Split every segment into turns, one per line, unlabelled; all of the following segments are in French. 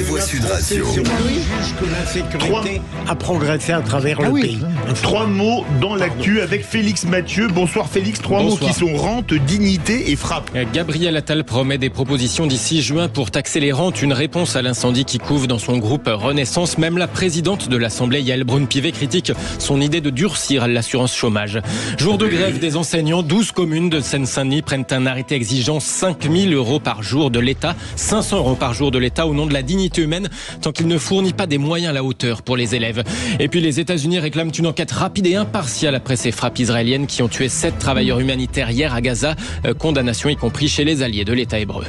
Voix Sud Radio.
Juge que l'insécurité a progressé à travers le pays.
3 mots dans l'actu avec Félix Mathieu. Bonsoir Félix, 3 mots qui sont rente, dignité et frappe.
Gabriel Attal promet des propositions d'ici juin pour taxer les rentes, une réponse à l'incendie qui couve dans son groupe Renaissance. Même la présidente de l'Assemblée, Yaël Braun-Pivet, critique son idée de durcir l'assurance chômage. Jour de grève des enseignants, 12 communes de Seine-Saint-Denis prennent un arrêté exigeant 5 000 € par jour de l'État, 500 € par jour de l'État au nom de la dignité humaine, tant qu'il ne fournit pas des moyens à la hauteur pour les élèves. Et puis les États-Unis réclament une enquête rapide et impartiale après ces frappes israéliennes qui ont tué 7 travailleurs humanitaires hier à Gaza. Condamnation y compris chez les alliés de l'État hébreu.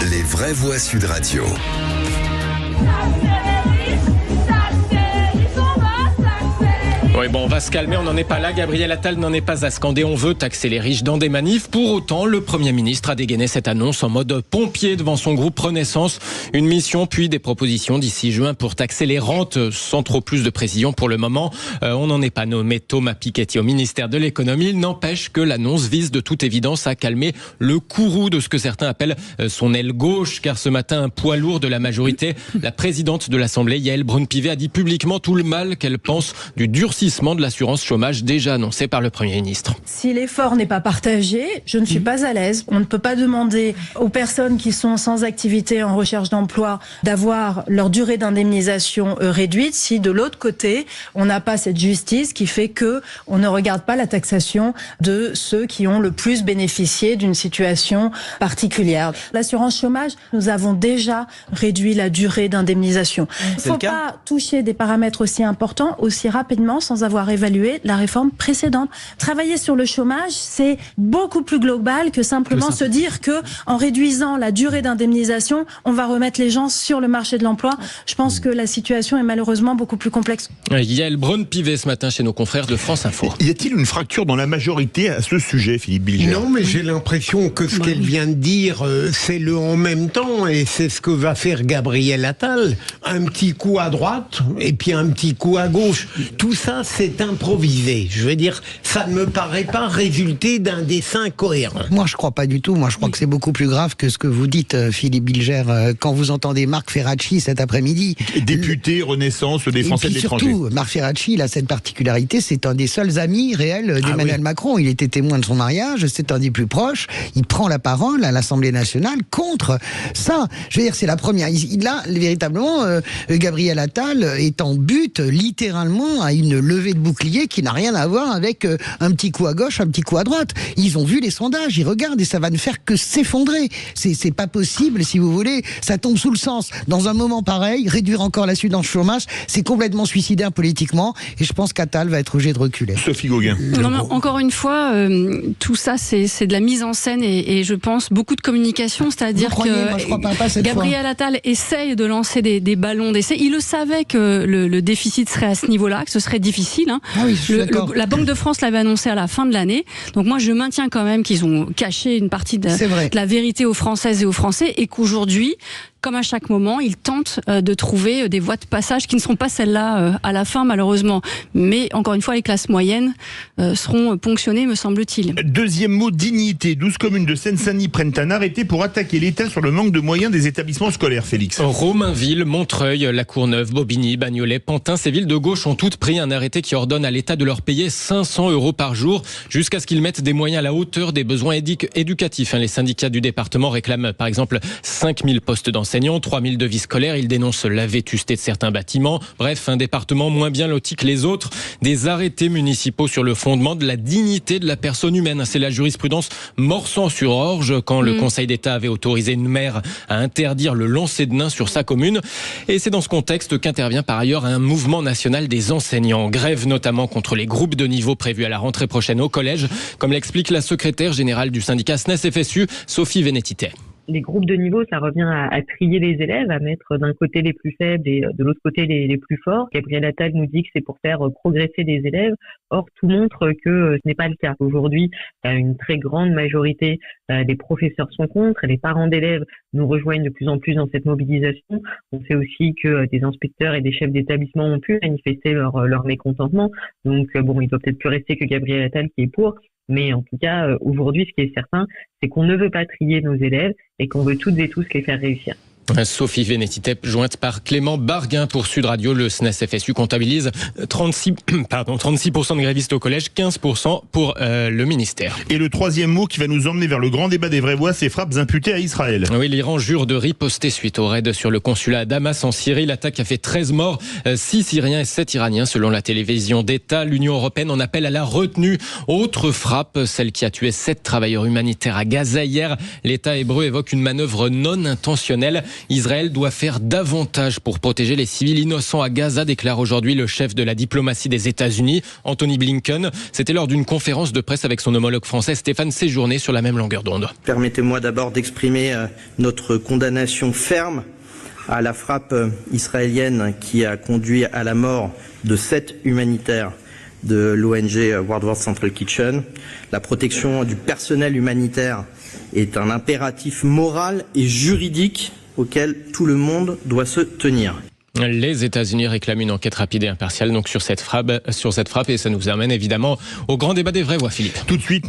Les vraies voix Sud Radio.
Oui, bon, on va se calmer, on n'en est pas là. Gabriel Attal n'en est pas à scander. On veut taxer les riches dans des manifs. Pour autant, le Premier ministre a dégainé cette annonce en mode pompier devant son groupe Renaissance. Une mission, puis des propositions d'ici juin pour taxer les rentes, sans trop plus de précision pour le moment. On n'en est pas nommé Thomas Piketty au ministère de l'économie. Il n'empêche que l'annonce vise de toute évidence à calmer le courroux de ce que certains appellent son aile gauche, car ce matin, un poids lourd de la majorité, la présidente de l'Assemblée, Yaël Braun-Pivet, a dit publiquement tout le mal qu'elle pense du durcissement de l'assurance chômage déjà annoncé par le Premier ministre.
Si l'effort n'est pas partagé, je ne suis pas à l'aise. On ne peut pas demander aux personnes qui sont sans activité en recherche d'emploi d'avoir leur durée d'indemnisation réduite si de l'autre côté, on n'a pas cette justice qui fait que on ne regarde pas la taxation de ceux qui ont le plus bénéficié d'une situation particulière. L'assurance chômage, nous avons déjà réduit la durée d'indemnisation. Il ne faut pas toucher des paramètres aussi importants aussi rapidement sans avoir évalué la réforme précédente. Travailler sur le chômage, c'est beaucoup plus global que simplement se dire que en réduisant la durée d'indemnisation, on va remettre les gens sur le marché de l'emploi. Je pense que la situation est malheureusement beaucoup plus complexe.
Yaël Braun-Pivet ce matin chez nos confrères de France Info.
Y a-t-il une fracture dans la majorité à ce sujet, Philippe Bilger ?
Non, mais j'ai l'impression que ce qu'elle vient de dire, c'est le en même temps, et c'est ce que va faire Gabriel Attal. Un petit coup à droite, et puis un petit coup à gauche. Tout ça, c'est improvisé. Je veux dire, ça ne me paraît pas résulter d'un dessin cohérent.
Moi, je crois pas du tout. Moi, je crois que c'est beaucoup plus grave que ce que vous dites, Philippe Bilger, quand vous entendez Marc Ferracci cet après-midi.
Député Renaissance des Français de l'étranger.
Surtout, Marc Ferracci, il a cette particularité, c'est un des seuls amis réels d'Emmanuel Macron. Il était témoin de son mariage, c'est un des plus proches. Il prend la parole à l'Assemblée nationale contre ça. Je veux dire, c'est la première. Là, véritablement, Gabriel Attal est en but, littéralement, à une levée de bouclier qui n'a rien à voir avec un petit coup à gauche, un petit coup à droite. Ils ont vu les sondages, ils regardent et ça va ne faire que s'effondrer. C'est pas possible, si vous voulez. Ça tombe sous le sens. Dans un moment pareil, réduire encore la assurance chômage, c'est complètement suicidaire politiquement et je pense qu'Attal va être obligé de reculer.
Sophie Gauguin.
Non, mais encore une fois, tout ça, c'est de la mise en scène et je pense beaucoup de communication, c'est-à-dire que Gabriel Attal essaye de lancer des ballons d'essai. Il le savait que le déficit serait à ce niveau-là, que ce serait difficile. Hein.
Ah oui,
la Banque de France l'avait annoncé à la fin de l'année. Donc moi, je maintiens quand même qu'ils ont caché une partie de la vérité aux Françaises et aux Français et qu'aujourd'hui, comme à chaque moment, ils tentent de trouver des voies de passage qui ne seront pas celles-là à la fin, malheureusement. Mais encore une fois, les classes moyennes seront ponctionnées, me semble-t-il.
Deuxième mot, dignité. 12 communes de Seine-Saint-Denis prennent un arrêté pour attaquer l'État sur le manque de moyens des établissements scolaires, Félix.
Romainville, Montreuil, La Courneuve, Bobigny, Bagnolet, Pantin, ces villes de gauche ont toutes pris un arrêté qui ordonne à l'État de leur payer 500 € par jour jusqu'à ce qu'ils mettent des moyens à la hauteur des besoins éducatifs. Les syndicats du département réclament par exemple 5000 postes d'enseignants, 3000 de vie scolaire. Ils dénoncent la vétusté de certains bâtiments. Bref, un département moins bien loti que les autres. Des arrêtés municipaux sur le fondement de la dignité de la personne humaine. C'est la jurisprudence Morsan-sur-Orge quand le Conseil d'État avait autorisé une maire à interdire le lancer de nains sur sa commune. Et c'est dans ce contexte qu'intervient par ailleurs un mouvement national des enseignants. Grève notamment contre les groupes de niveau prévus à la rentrée prochaine au collège, comme l'explique la secrétaire générale du syndicat SNES-FSU, Sophie Vénétité.
Les groupes de niveau, ça revient à trier les élèves, à mettre d'un côté les plus faibles et de l'autre côté les plus forts. Gabriel Attal nous dit que c'est pour faire progresser les élèves. Or, tout montre que ce n'est pas le cas. Aujourd'hui, une très grande majorité des professeurs sont contre. Les parents d'élèves nous rejoignent de plus en plus dans cette mobilisation. On sait aussi que des inspecteurs et des chefs d'établissement ont pu manifester leur mécontentement. Donc, il doit peut-être plus rester que Gabriel Attal qui est pour. Mais en tout cas, aujourd'hui, ce qui est certain, c'est qu'on ne veut pas trier nos élèves et qu'on veut toutes et tous les faire réussir.
Sophie Vénétité, jointe par Clément Barguin pour Sud Radio. Le SNES-FSU comptabilise 36% de grévistes au collège, 15% pour le ministère.
Et le troisième mot qui va nous emmener vers le grand débat des vraies voix, c'est frappes imputées à Israël.
Oui, l'Iran jure de riposter suite au raid sur le consulat à Damas en Syrie. L'attaque a fait 13 morts, 6 Syriens et 7 Iraniens selon la télévision d'État. L'Union européenne en appelle à la retenue. Autre frappe, celle qui a tué 7 travailleurs humanitaires à Gaza hier. L'État hébreu évoque une manœuvre non intentionnelle. Israël doit faire davantage pour protéger les civils innocents à Gaza, déclare aujourd'hui le chef de la diplomatie des États-Unis, Anthony Blinken. C'était lors d'une conférence de presse avec son homologue français Stéphane Séjourné sur la même longueur d'onde.
Permettez-moi d'abord d'exprimer notre condamnation ferme à la frappe israélienne qui a conduit à la mort de 7 humanitaires de l'ONG World War Central Kitchen. La protection du personnel humanitaire est un impératif moral et juridique auquel tout le monde doit se tenir.
Les États-Unis réclament une enquête rapide et impartiale donc sur cette frappe, et ça nous amène évidemment au grand débat des vraies voix, Philippe.
Tout de suite.